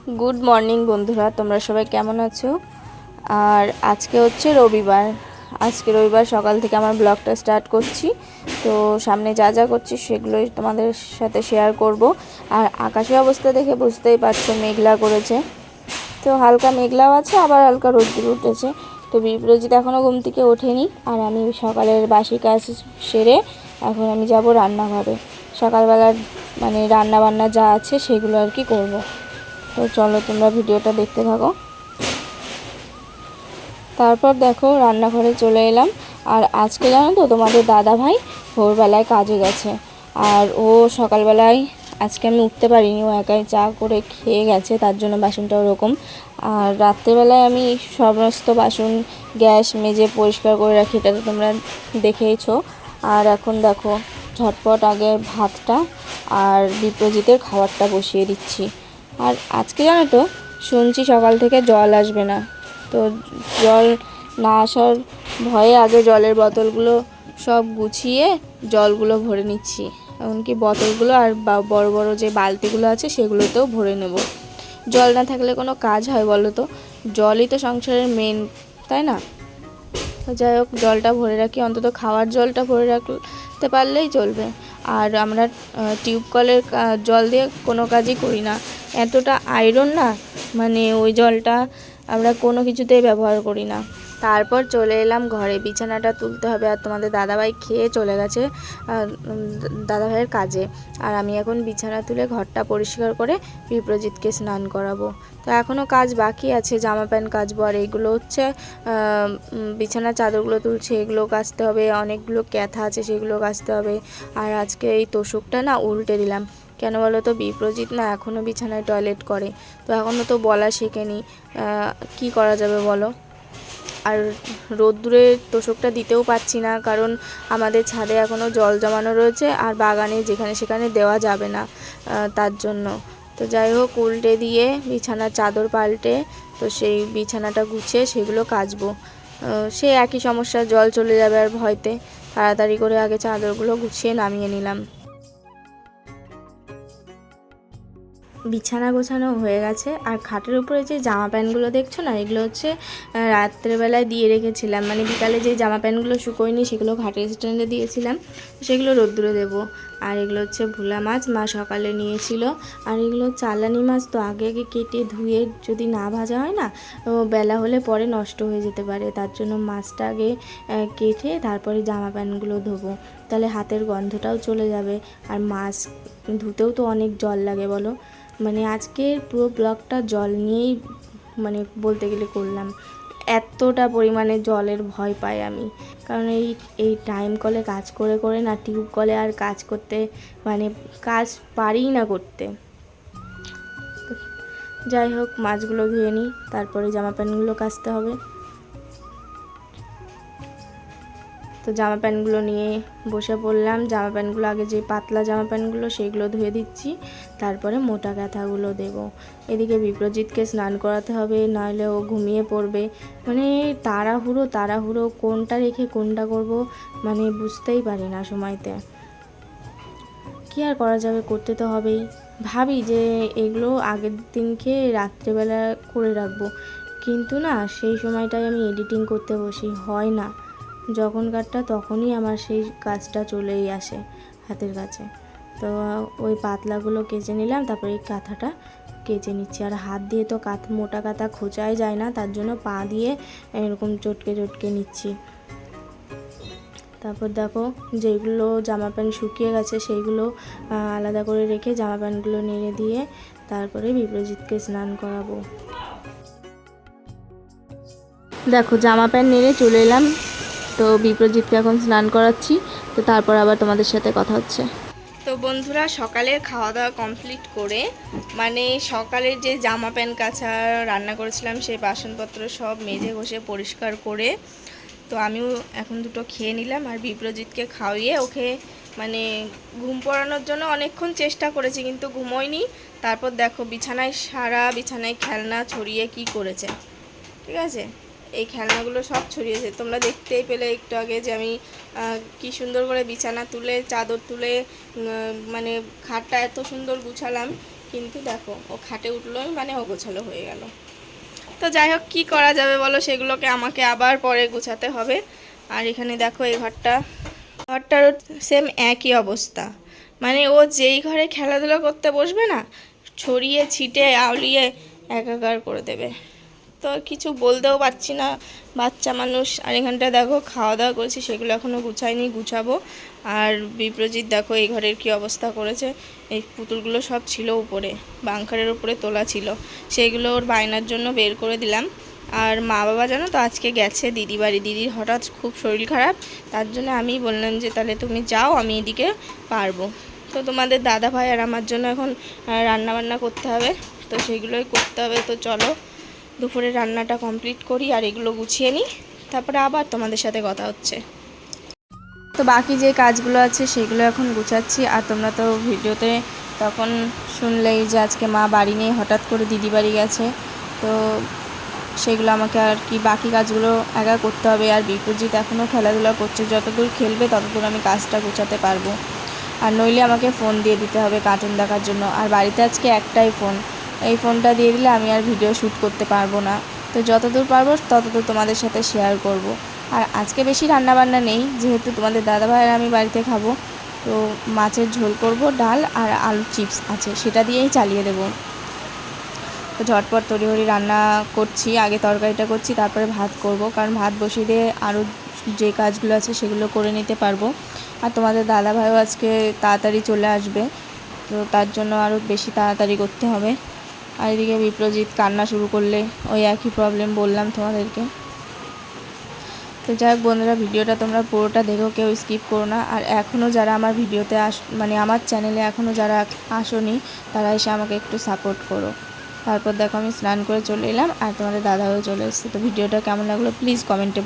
Good morning बंधुरा तुम्हारा सबाई केमन आछो। और आज के होच्छे रविवार। आज के रविवार सकाल थेके आमार ब्लगटा स्टार्ट करछि। तो सामने जा जा करछि सेगुलोई तोमादेर साथे शेयार करब। और आकाशेर अवस्था देखे बुझतेई पारछो मेघला करेछे, तो हालका मेघलाओ आछे आबार हालका रौद्र उठेछे। तो विप्रजित एखोनो घुम थेके ओठेनी और आमी सकालेर बासी काज सेरे एखन आमी जाबो रान्नाघरे। सकालबेला माने रान्ना बान्ना जा आछे सेगुलो आर कि करब। तो चलो तुम्हारा भिडियोटा देखते थाको। तारपर देखो रान्नाघरे चले एलाम। और आज के जानो तो तुम्हारे दादा भाई भोरबेलाय काजे गेছে और ओ सकालबेलाय आज के आमी उठते पारिनी, ओ एकाई चा करे खेये गेছে तार जोन्नो बासनटा ओरकम। और रात्रिबेलाय आमी समस्त बासन ग्यास मेजे परिष्कार करे राखी, এটা তো তোমরা দেখেইছো। और এখন देखो झटपट आगे भातटा और विप्रजितेर खाबारटा बसिए दिচ্ছি। और आज के जानो तो शुनছি सकाल থেকে जल आसবে ना, तो जल ना आसार भये आगे जलेर बोतलगुलो सब गुछिए जलगुलो भरे निচ্ছি। एमनकि बोतलगुलो और बड़ बड़ जे बाल्तिगुलो आछे सेगुलोतेও भरे नेब। जल ना थाकले कोनो काज হয় বলো তো? जलই तो संसारेर मेन, ताई ना? तो যাই হোক জলটা ভরে রাখি, অন্তত খাওয়ার জলটা ভরে রাখতে পারলেই চলবে। আর আমরা টিউব কলের জল দিয়ে কোনো কাজই করি না, এতটা আয়রন না, মানে ওই জলটা আমরা কোনো কিছুতেই ব্যবহার করি না। তারপর চলে এলাম ঘরে, বিছানাটা তুলতে হবে। আর তোমাদের দাদাভাই খেয়ে চলে গেছে দাদাভাইয়ের কাজে। আর আমি এখন বিছানা তুলে ঘরটা পরিষ্কার করে বিপ্রজিৎকে স্নান করাবো। তো এখনও কাজ বাকি আছে, জামা প্যান্ট কাচবো। আর এইগুলো হচ্ছে বিছানার চাদরগুলো তুলছে, এগুলো কাচতে হবে। অনেকগুলো ক্যাথা আছে সেগুলো কাচতে হবে। আর আজকে এই তোষকটা না উল্টে দিলাম, কেন বলো তো? বিপ্রজিৎ না এখনও বিছানায় টয়লেট করে, তো এখনও তো বলা শেখেনি, কি করা যাবে বলো? আর রোদ্দুরে তোষকটা দিতেও পারছি না, কারণ আমাদের ছাদে এখনও জল জমানো রয়েছে আর বাগানে যেখানে সেখানে দেওয়া যাবে না তার জন্য। তো যাই হোক উল্টে দিয়ে বিছানার চাদর পাল্টে তো সেই বিছানাটা গুছিয়ে সেগুলো কাচবো। সে একই সমস্যা, জল চলে যাবে আর ভয়তে তাড়াতাড়ি করে আগে চাদরগুলো গুছিয়ে নামিয়ে নিলাম। বিছানা গোছানো হয়ে গেছে। আর খাটের উপরে যে জামা প্যান্টগুলো দেখছো না, এগুলো হচ্ছে রাত্রেবেলায় দিয়ে রেখেছিলাম, মানে বিকালে যে জামা প্যান্টগুলো শুকোয়নি সেগুলো খাটের স্ট্যান্ডে দিয়েছিলাম, সেগুলো রোদ্দুরে দেবো। আর এগুলো হচ্ছে ভোলা মাছ, মা সকালে নিয়েছিল। আর এগুলো চালানি মাছ, তো আগে আগে কেটে ধুয়ে যদি না ভাজা হয় না, বেলা হলে পরে নষ্ট হয়ে যেতে পারে, তার জন্য মাছটা আগে কেটে তারপরে জামা প্যান্টগুলো ধোবো, তাহলে হাতের গন্ধটাও চলে যাবে। আর মাছ ধুতেও তো অনেক জল লাগে বলো, মানে আজকের পুরো ব্লগটা জল নিয়েই মানে বলতে গেলে করলাম। এতটা পরিমাণে জলের ভয় পাই আমি, কারণ এই টাইম কলে কাজ করে করে না, টিউব কলে আর কাজ করতে মানে কাজ পারি না করতে। যাই হোক মাছগুলো ধুয়ে নিই, তারপরে জামা প্যান্টগুলো কাচতে হবে। তো জামা প্যান্টগুলো নিয়ে বসে পড়লাম। জামা প্যান্টগুলো আগে যে পাতলা জামা প্যান্টগুলো সেইগুলো ধুয়ে দিচ্ছি, তারপরে মোটা কাঁথাগুলো দেব। এদিকে বিপ্রজিৎকে স্নান করাতে হবে, নইলে ও ঘুমিয়ে পড়বে। মানে তাড়াহুড়ো তাড়াহুড়ো, কোনটা রেখে কোনটা করব মানে বুঝতেই পারি না সময়তে। কী আর করা যাবে, করতে তো হবেই। ভাবি যে এগুলো আগের দিনকে রাত্রেবেলা করে রাখবো, কিন্তু না সেই সময়টায় আমি এডিটিং করতে বসি, হয় না। যখনকারটা তখনই আমার সেই কাজটা চলেই আসে হাতের কাছে। তো ওই পাতলাগুলো কেচে নিলাম, তারপরে এই কাঁথাটা কেচে নিচ্ছি। আর হাত দিয়ে তো মোটা কাঁথা খোঁচাই যায় না, তার জন্য পা দিয়ে এরকম চটকে চটকে নিচ্ছি। তারপর দেখো যেগুলো জামা প্যান্ট শুকিয়ে গেছে সেইগুলো আলাদা করে রেখে জামা প্যান্টগুলো নেড়ে দিয়ে তারপরে বিপ্রজিৎকে স্নান করাবো। দেখো জামা প্যান্ট নেড়ে চলে এলাম, তো বিপ্রজিৎকে এখন স্নান করাচ্ছি। তো তারপর আবার তোমাদের সাথে কথা হচ্ছে। তো বন্ধুরা সকালের খাওয়া দাওয়া কমপ্লিট করে, মানে সকালের যে জামা প্যান্ট কাচা রান্না করেছিলাম সেই বাসনপত্র সব মেজে ঘষে পরিষ্কার করে, তো আমিও এখন দুটো খেয়ে নিলাম। আর বিপ্রজিৎকে খাওয়িয়ে ওকে মানে ঘুম পড়ানোর জন্য অনেকক্ষণ চেষ্টা করেছি, কিন্তু ঘুমোয়নি। তারপর দেখো বিছানায় খেলনা ছড়িয়ে কি করেছে, ঠিক আছে? এই খেলনাগুলো সব ছড়িয়েছে, তোমরা দেখতেই পেলে একটু আগে যে আমি কি সুন্দর করে বিছানা তুলে চাদর তুলে মানে খাটটা এত সুন্দর গুছালাম, কিন্তু দেখো ও খাটে উঠলোই মানে ও গোছালো হয়ে গেল। তো যাই হোক, কী করা যাবে বলো, সেগুলোকে আমাকে আবার পরে গোছাতে হবে। আর এখানে দেখো এই ঘরটারও সেম একই অবস্থা, মানে ও যেই ঘরে খেলাধুলা করতে বসবে না, ছড়িয়ে ছিটে আউলিয়ে একাকার করে দেবে। তো কিছু বলতেও পারছি না, বাচ্চা মানুষ। আর এখানটা দেখো খাওয়া দাওয়া করেছি, সেগুলো এখনও গুছাইনি, গুছাবো। আর বিপ্রজিৎ দেখো এই ঘরের কি অবস্থা করেছে। এই পুতুলগুলো সব ছিল উপরে, বাংকারের উপরে তোলা ছিল, সেইগুলো ওর বায়নার জন্য বের করে দিলাম। আর মা বাবা জানো তো আজকে গেছে দিদি বাড়ি, দিদির হঠাৎ খুব শরীর খারাপ, তার জন্য আমি বললাম যে তাহলে তুমি যাও, আমি এদিকে পারবো। তো তোমাদের দাদা ভাই আর আমার জন্য এখন রান্না বান্না করতে হবে, তো সেগুলোই করতে হবে। তো চলো দুপুরে রান্নাটা কমপ্লিট করি আর এগুলো গুছিয়ে নিই, তারপরে আবার তোমাদের সাথে কথা হচ্ছে। তো বাকি যে কাজগুলো আছে সেগুলো এখন গুছাচ্ছি। আর তোমরা তো ভিডিওতে তখন শুনলেই যে আজকে মা বাড়ি নেই, হঠাৎ করে দিদি বাড়ি গেছে। তো সেগুলো আমাকে আর কি বাকি কাজগুলো একা করতে হবে। আর বিপ্রজিৎ এখনও খেলাধুলা করছে, যতদূর খেলবে ততদূর আমি কাজটা গোছাতে পারবো। আর নইলে আমাকে ফোন দিয়ে দিতে হবে কার্টুন দেখার জন্য। আর বাড়িতে আজকে একটাই ফোন, এই ফোনটা দিয়ে দিলে আমি আর ভিডিও শ্যুট করতে পারবো না। তো যতদূর পারবো ততদূর তোমাদের সাথে শেয়ার করব। আর আজকে বেশি রান্নাবান্না নেই, যেহেতু তোমাদের দাদাভাই আর আমি বাড়িতে খাবো। তো মাছের ঝোল করব, ডাল আর আলু চিপস আছে, সেটা দিয়েই চালিয়ে দেবো। তো ঝটপট তড়িঘড়ি রান্না করছি, আগে তরকারিটা করছি, তারপরে ভাত করব, কারণ ভাত বসিয়ে দিয়ে আরও যে কাজগুলো আছে সেগুলো করে নিতে পারবো। আর তোমাদের দাদাভাইও আজকে তাড়াতাড়ি চলে আসবে, তো তার জন্য আরও বেশি তাড়াতাড়ি করতে হবে। আর এদিকে বিপ্রজিৎ কান্না শুরু করলে ওই একই প্রবলেম বললাম তোমাদেরকে। তো যাই হোক বন্ধুরা, ভিডিওটা তোমরা পুরোটা দেখো, কেউ স্কিপ করো না। আর এখনও যারা আমার ভিডিওতে মানে আমার চ্যানেলে এখনও যারা আসোনি, তারা এসে আমাকে একটু সাপোর্ট করো। তারপর দেখো আমি স্নান করে চলে এলাম আর তোমাদের দাদাও চলে এসেছে। তো ভিডিওটা কেমন লাগলো প্লিজ কমেন্টে বলো।